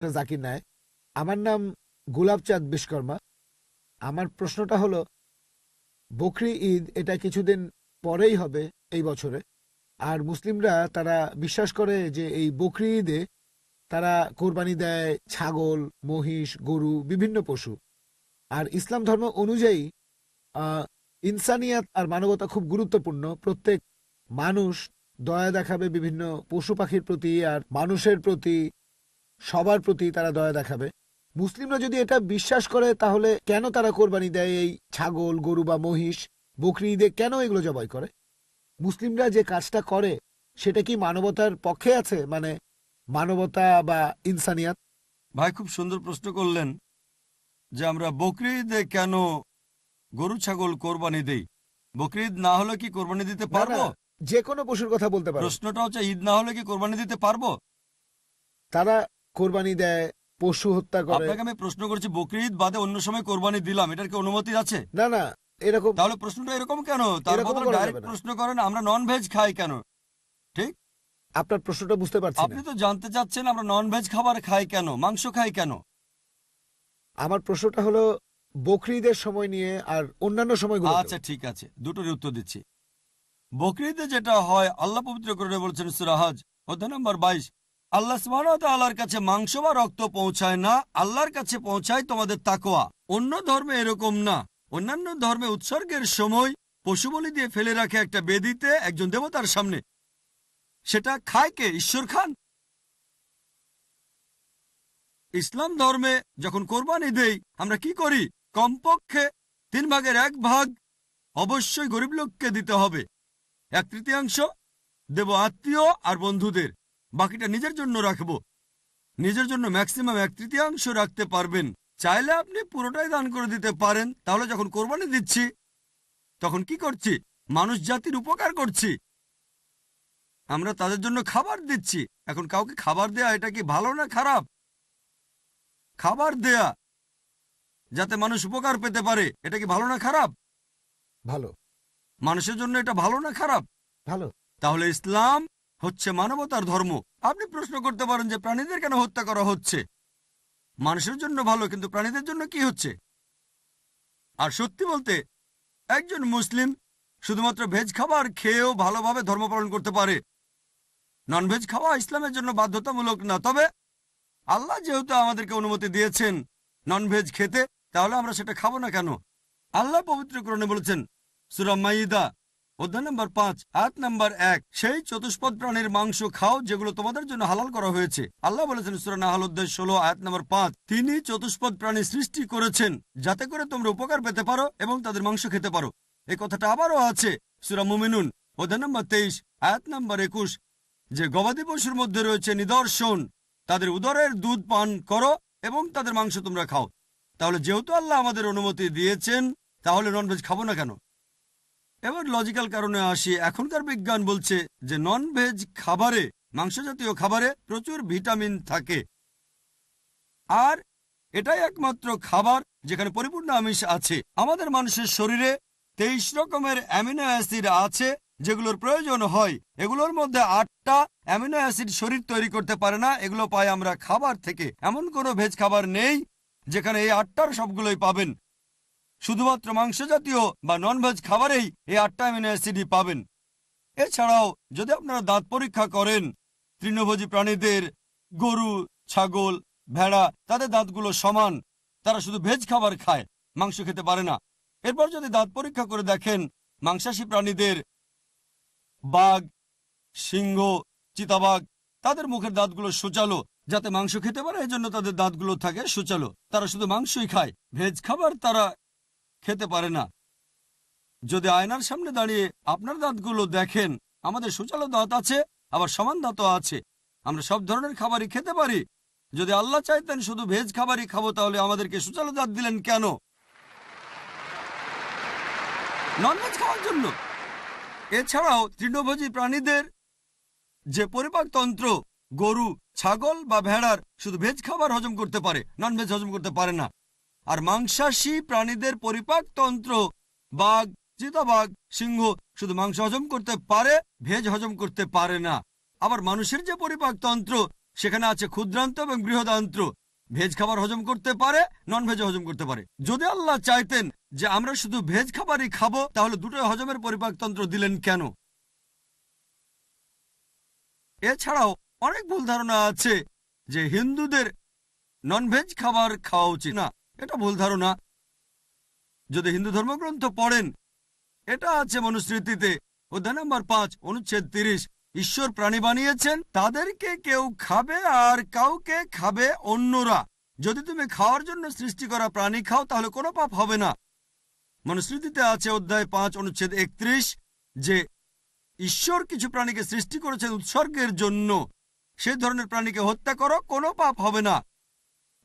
জাকির নায়েক। আমার নাম গোলাপচাঁদ বিশ্বকর্মা। আমার প্রশ্নটা হলো, বকরি ঈদ এটা কিছুদিন পরেই হবে এই বছরে। আর মুসলিমরা তারা বিশ্বাস করে যে এই বকরি ঈদে তারা কোরবানি দেয় ছাগল, মহিষ, গরু, বিভিন্ন পশু। আর ইসলাম ধর্ম অনুযায়ী আহ, ইনসানিয়াত আর মানবতা খুব গুরুত্বপূর্ণ। প্রত্যেক মানুষ দয়া দেখাবে বিভিন্ন পশু পাখির প্রতি আর মানুষের প্রতি, সবার প্রতি তারা দয়া দেখাবে। মুসলিমরা যদি এটা বিশ্বাস করে তাহলে কেন তারা কোরবানি দেয় এই ছাগল, গরু বা মহিষ? বকরি ঈদে কেন এগুলো জবাই করে? মুসলিমরা যে কাজটা করে সেটা কি মানবতার পক্ষে আছে, মানে মানবতা বা ইনসানিয়াত? ভাই খুব সুন্দর প্রশ্ন করলেন যে আমরা বকরি ঈদে কেন গরু ছাগল কোরবানি দেই। বকরি ঈদ না হলে কি কোরবানি দিতে না না, পারবো? যে কোনো পশুর কথা বলতে পারো। প্রশ্নটা হচ্ছে ঈদ না হলে কি কোরবানি দিতে পারবো? তারা কোরবানি দেয়, পশু হত্যা করে। আপনাকে আমি প্রশ্ন করছি বকরি ঈদ বাদে অন্য সময় কোরবানি দিলাম, এটার কি অনুমতি আছে? না না, এরকম তাহলে প্রশ্নটা এরকম কেন? তার এরকম বদলে করা যাবে ডাইরেক্ট না। প্রশ্ন করেন আমরা নন ভেজ খাই কেন। ঠিক, আপনার প্রশ্নটা বুঝতে পারছি না। আপনি তো জানতে চাচ্ছেন আমরা নন ভেজ খাবার খাই কেন, মাংস খাই কেন। আমার প্রশ্নটা হলো বকরি ঈদের সময় নিয়ে আর অন্যান্য সময়গুলো। আচ্ছা ঠিক আছে, দুটোরই উত্তর দিচ্ছি। বকরি ঈদে যেটা হয় আল্লাহ পবিত্র করে বলছেন সূরা হজ অধ্যায় নম্বর 22, আল্লাহ সুবহানাহু ওয়া তাআলার কাছে মাংস বা রক্ত পৌঁছায় না, আল্লাহর কাছে পৌঁছায় তোমাদের তাকওয়া। অন্য ধর্মে এরকম না। অন্যান্য ধর্মে উৎসর্গের সময় পশু বলি দিয়ে ফেলে রাখে একটা বেদিতে একজন দেবতার সামনে। সেটা খায় কে? ঈশ্বর খান। ইসলাম ধর্মে যখন কোরবানি দেই আমরা কি করি? কমপক্ষে 1/3 অবশ্যই গরিব লোককে দিতে হবে, 1/3 দেব আত্মীয় আর বন্ধুদের, বাকিটা নিজের জন্য রাখবো। নিজের জন্য ম্যাক্সিমাম 1/3 রাখতে পারবেন। চাইলে আপনি পুরোটাই দান করে দিতে পারেন। তাহলে যখন কোরবানি দিচ্ছি তখন কি করছি? মানুষ জাতির উপকার করছি। আমরা তাদের জন্য খাবার দিচ্ছি। এখন কাউকে খাবার দেয়া এটা কি ভালো না খারাপ? খাবার দেয়া যাতে মানুষ উপকার পেতে পারে এটা কি ভালো না খারাপ? ভালো। মানুষের জন্য এটা ভালো না খারাপ? ভালো। তাহলে ইসলাম হচ্ছে মানবতার ধর্ম। আপনি প্রশ্ন করতে পারেন যে প্রাণীদের কেন হত্যা করা হচ্ছে? মানুষের জন্য ভালো, কিন্তু প্রাণীদের জন্য কি হচ্ছে? আর সত্যি বলতে একজন মুসলিম শুধুমাত্র ভেজ খাবার খেয়েও ভালোভাবে ধর্ম পালন করতে পারে। ননভেজ খাওয়া ইসলামের জন্য বাধ্যতামূলক না। তবে আল্লাহ যেহেতু আমাদেরকে অনুমতি দিয়েছেন ননভেজ খেতে, তাহলে আমরা সেটা খাবো না কেন? আল্লাহ পবিত্র কোরআনে বলেছেন সূরা মাইদা অধ্যায় নম্বর 5 আয়াত নম্বর 1, সেই চতুষ্পদ প্রাণীর মাংস খাও যেগুলো তোমাদের জন্য হালাল করা হয়েছে। আল্লাহ বলেছেন সূরা নাহল অধ্যায় 16 আয়াত নম্বর 5, তিনি চতুষ্পদ প্রাণী সৃষ্টি করেছেন যাতে করে তোমরা উপকার পেতে পারো এবং তাদের মাংস খেতে পারো। এই কথাটা আবারও আছে সূরা মুমিনুন অধ্যায় নম্বর 23 আয়াত নম্বর 21, যে গবাদি পশুর মধ্যে রয়েছে নিদর্শন, তাদের উদরের দুধ পান করো এবং তাদের মাংস তোমরা খাও। তাহলে যেহেতু আল্লাহ আমাদের অনুমতি দিয়েছেন, তাহলে ননভেজ খাবো না কেন? এবার লজিক্যাল কারণে আসি। এখনকার বিজ্ঞান বলছে যে নন ভেজ খাবারে, মাংস জাতীয় খাবারে প্রচুর ভিটামিন থাকে, আর এটাই একমাত্র খাবার যেখানে পরিপূর্ণ আমিষ আছে। আমাদের মানুষের শরীরে 23 রকমের অ্যামিনো অ্যাসিড আছে যেগুলোর প্রয়োজন হয়। এগুলোর মধ্যে 8টা অ্যামিনো অ্যাসিড শরীর তৈরি করতে পারে না, এগুলো পাই আমরা খাবার থেকে। এমন কোনো ভেজ খাবার নেই যেখানে এই 8টার সবগুলোই পাবেন। শুধুমাত্র মাংস জাতীয় বা নন ভেজ খাবারেই এই 8টা অ্যামিনো অ্যাসিডই পাবেন। এছাড়াও যদি আপনারা দাঁত পরীক্ষা করেন তৃণভোজী প্রাণীদের, গরু, ছাগল, ভেড়া, তাদের দাঁতগুলো সমান। তারা শুধু ভেজ খাবার খায়, মাংস খেতে পারে না। এরপর যদি দাঁত পরীক্ষা করে দেখেন মাংসাশী প্রাণীদের, বাঘ, সিংহ, চিতাবাঘ, তাদের মুখের দাঁতগুলো সূচালো যাতে মাংস খেতে পারে, এজন্য তাদের দাঁতগুলো থাকে সূচালো। তারা শুধু মাংসই খায়, ভেজ খাবার তারা খেতে পারে না। যদি আয়নার সামনে দাঁড়িয়ে আপনার দাঁতগুলো দেখেন, আমাদের সূচালো দাঁত আছে, আবার সমান দাঁতও আছে। আমরা সব ধরনের খাবারই খেতে পারি। যদি আল্লাহ চাইতেন শুধু ভেজ খাবারই খাবো, তাহলে আমাদেরকে সূচালো দাঁত দিলেন কেন? ননভেজ খাওয়ার জন্য। এছাড়াও তৃণভোজী প্রাণীদের যে পরিপাকতন্ত্র, গরু, ছাগল বা ভেড়ার শুধু ভেজ খাবার হজম করতে পারে, ননভেজ হজম করতে পারে না। আর মাংসাশী প্রাণীদের পরিপাকতন্ত্র, বাঘ, চিতাবাঘ, সিংহ শুধু মাংস হজম করতে পারে, ভেজ হজম করতে পারে না। আবার মানুষের যে পরিপাকতন্ত্র সেখানে আছে ক্ষুদ্রান্ত এবং বৃহদান্ত্র। ভেজ খাবার হজম করতে পারে, নন ভেজ হজম করতে পারে। যদি আল্লাহ চাইতেন যে আমরা শুধু ভেজ খাবারই খাবো, তাহলে দুটোই হজমের পরিপাকতন্ত্র দিলেন কেন? এছাড়াও অনেক ভুল ধারণা আছে যে হিন্দুদের ননভেজ খাবার খাওয়া উচিত না। এটা ভুল ধারণা। যদি হিন্দু ধর্মগ্রন্থ পড়েন, এটা আছে মনুস্মৃতিতে অধ্যায় নম্বর 5 অনুচ্ছেদ 30। ঈশ্বর প্রাণী বানিয়েছেন, তাদেরকে কেউ খাবে আর কাউকে খাবে অন্যরা। যদি তুমি খাওয়ার জন্য সৃষ্টি করা প্রাণী খাও তাহলে কোনো পাপ হবে না। মনুস্মৃতিতে আছে অধ্যায় 5 অনুচ্ছেদ 31 যে ঈশ্বর কিছু প্রাণীকে সৃষ্টি করেছেন উৎসর্গের জন্য। সেই ধরনের প্রাণীকে হত্যা করো, কোনো পাপ হবে না।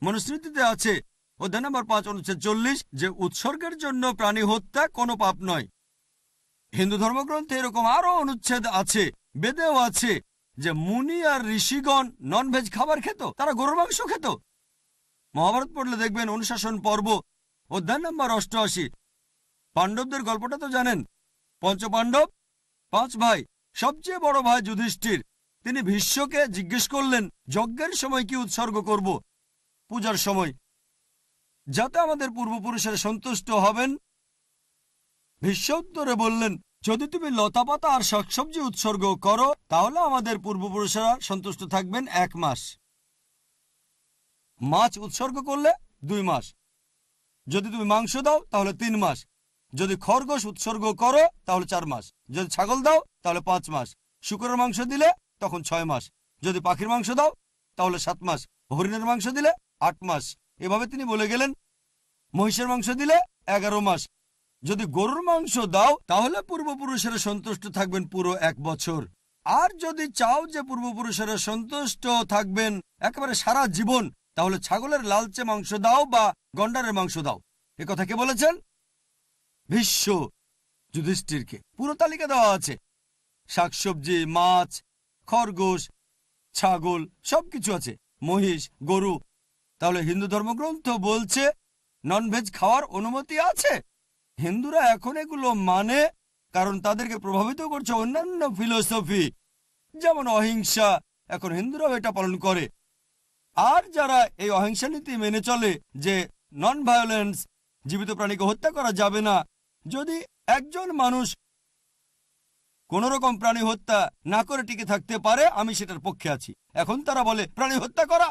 মনুস্মৃতিতে আছে অধ্যায় নম্বর 5 অনুচ্ছেদ 40 যে উৎসর্গের জন্য প্রাণী হত্যা কোনো পাপ নয়। হিন্দু ধর্মগ্রন্থে এরকম আরো অনুচ্ছেদ আছে, বেদেও আছে যে মুনি আর ঋষিগণ ননভেজ খাবার খেত, তারা গরুর মাংস খেত। মহাভারত পড়লে দেখবেন অনুশাসন পর্ব অধ্যায় নম্বর 88। পাণ্ডবদের গল্পটা তো জানেন। পঞ্চপাণ্ডব 5 ভাই, সবচেয়ে বড় ভাই যুধিষ্ঠির, তিনি ভীষ্মকে জিজ্ঞেস করলেন যজ্ঞের সময় কি উৎসর্গ করব, পূজার সময়, যাতে আমাদের পূর্বপুরুষেরা সন্তুষ্ট হবেন। ভীষ্ম উত্তরে বললেন, যদি তুমি লতাপাতা আর শাকসবজি উৎসর্গ করো তাহলে আমাদের পূর্বপুরুষেরা সন্তুষ্ট থাকবেন 1 মাস। মাছ উৎসর্গ করলে 2 মাস। যদি তুমি মাংস দাও তাহলে 3 মাস। যদি খরগোশ উৎসর্গ করো তাহলে 4 মাস। যদি ছাগল দাও তাহলে 5 মাস। শূকরের মাংস দিলে তখন 6 মাস। যদি পাখির মাংস দাও তাহলে 7 মাস। হরিণের মাংস দিলে 8 মাস। এভাবে তিনি বলে গেলেন। মহিষের মাংস দিলে 11 মাস। যদি গরুর মাংস দাও তাহলে পূর্বপুরুষেরা সন্তুষ্ট থাকবেন পুরো 1 বছর। আর যদি চাও যে পূর্বপুরুষেরা সন্তুষ্ট থাকবেন একেবারে সারা জীবন, তাহলে ছাগলের লালচে মাংস দাও বা গন্ডারের মাংস দাও। এ কথা কে বলেছেন? ভীষ্ম যুধিষ্ঠিরকে। পুরো তালিকা দেওয়া আছে, শাকসবজি, মাছ, খরগোশ, ছাগল, সবকিছু আছে, মহিষ, গরু। তাহলে হিন্দু ধর্মগ্রন্থ বলছে ননভেজ খাওয়ার অনুমতি আছে। হিন্দুরা এখন এগুলো মানে কারণ তাদেরকে প্রভাবিত করছে অন্যান্য ফিলোসফি, যেমন অহিংসা। এখন হিন্দুরাও এটা পালন করে। আর যারা এই অহিংসা নীতি মেনে চলে যে নন ভায়োলেন্স, জীবিত প্রাণীকে হত্যা করা যাবে না, যদি একজন মানুষ কোন রকম প্রাণী হত্যা না করে টিকে থাকতে পারে, আমি সেটার পক্ষে আছি। এখন তারা বলে প্রাণী হত্যা করা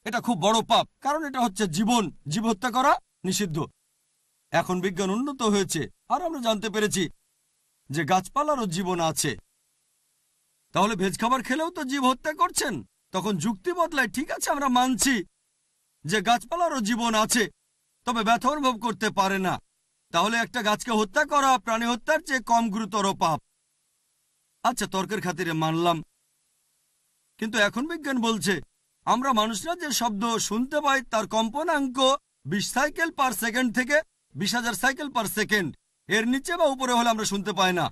এটা খুব বড় পাপ, কারণ এটা হচ্ছে জীবন, জীব হত্যা করা নিষিদ্ধ। এখন বিজ্ঞান উন্নত হয়েছে আর আমরা জানতে পেরেছি যে গাছপালারও জীবন আছে। তাহলে ভেজ খাবার খেলেও তো জীব হত্যা করছেন। তখন যুক্তি বদলায়, ঠিক আছে আমরা মানছি যে গাছপালারও জীবন আছে, তবে ব্যথা অনুভব করতে পারে না। তাহলে একটা গাছকে হত্যা করা প্রাণী হত্যার চেয়ে কম গুরুতর পাপ। আচ্ছা, তর্কের খাতিরে মানলাম, কিন্তু এখন বিজ্ঞান বলছে আমরা মানুষরা যে শব্দ শুনতে পাই তার কম্পনাঙ্ক 20 সাইকেল পার সেকেন্ড থেকে 20,000 সাইকেল পার সেকেন্ড। এর নিচে বা উপরে হলে আমরা শুনতে পাই না।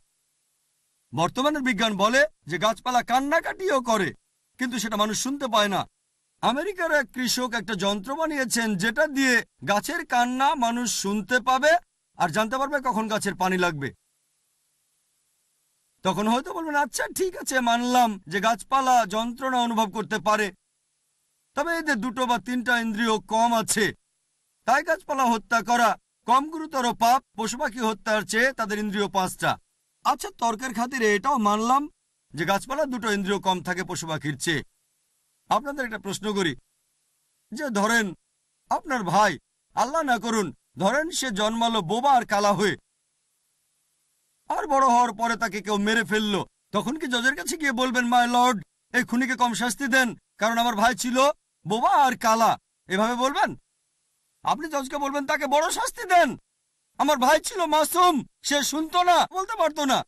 বর্তমানের বিজ্ঞান বলে যে গাছপালা কান্নাকাটিও করে, কিন্তু সেটা মানুষ শুনতে পায় না। আমেরিকার এক কৃষক একটা যন্ত্র বানিয়েছেন যেটা দিয়ে গাছের কান্না মানুষ শুনতে পাবে আর জানতে পারবে কখন গাছের পানি লাগবে। তখন হয়তো বলবেন, আচ্ছা ঠিক আছে, মানলাম যে গাছপালা যন্ত্রণা অনুভব করতে পারে, তবে এদের 2 বা 3টা ইন্দ্রিয় কম আছে, তাই গাছপালা হত্যা করা কম গুরুতর পাপ পশু পাখি হত্যার চেয়ে তাদের ইন্দ্রিয় 5টা। আচ্ছা, তর্কের খাতিরে এটাও মানলাম যে গাছপালা 2টো ইন্দ্রিয় কম থাকে পশু পাখির চেয়ে। আপনাদের একটা প্রশ্ন করি, যে ধরেন আপনার ভাই, আল্লাহ না করুন, ধরেন সে জন্মালো বোবা আর কালা হয়ে, আর বড় হওয়ার পরে তাকে কেউ মেরে ফেললো, তখন কি জজের কাছে গিয়ে বলবেন, মাই লর্ড এই খুনিকে কম শাস্তি দেন কারণ আমার ভাই ছিল বোবা আর কালা? এভাবে বলবেন? আপনি জজকে বলবেন তাকে বড় শাস্তি দেন, আমার ভাই ছিল মাসুম, সে শুনতো না, বলতে পারতো না।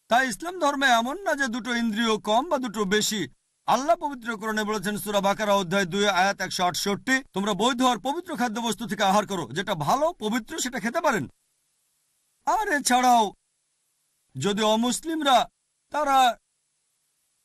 তাই ইসলাম ধর্মে এমন না যে 2টো ইন্দ্রিয় কম বা 2টো বেশি। আল্লাহ পবিত্র কোরআনে বলেছেন সূরা বাকারা অধ্যায় 2 আয়াত 168, তোমরা বৈধ আর পবিত্র খাদ্যবস্তু থেকে আহার করো, যেটা ভালো পবিত্র সেটা খেতে পারেন। আর এছাড়াও যদি অমুসলিমরা তারা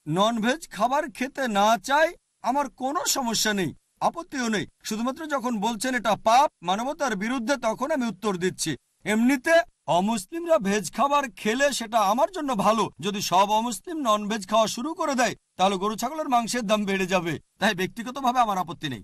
ননভেজ খাবার খেতে না চায়, আমার কোনো সমস্যা নেই, আপত্তিও নেই। শুধুমাত্র যখন বলছেন এটা পাপ, মানবতার বিরুদ্ধে, তখন আমি উত্তর দিচ্ছি। এমনিতে অমুসলিমরা ভেজ খাবার খেলে সেটা আমার জন্য ভালো। যদি সব অমুসলিম নন ভেজ খাওয়া শুরু করে দেয় তাহলে গরু ছাগলের মাংসের দাম বেড়ে যাবে। তাই ব্যক্তিগতভাবে আমার আপত্তি নেই।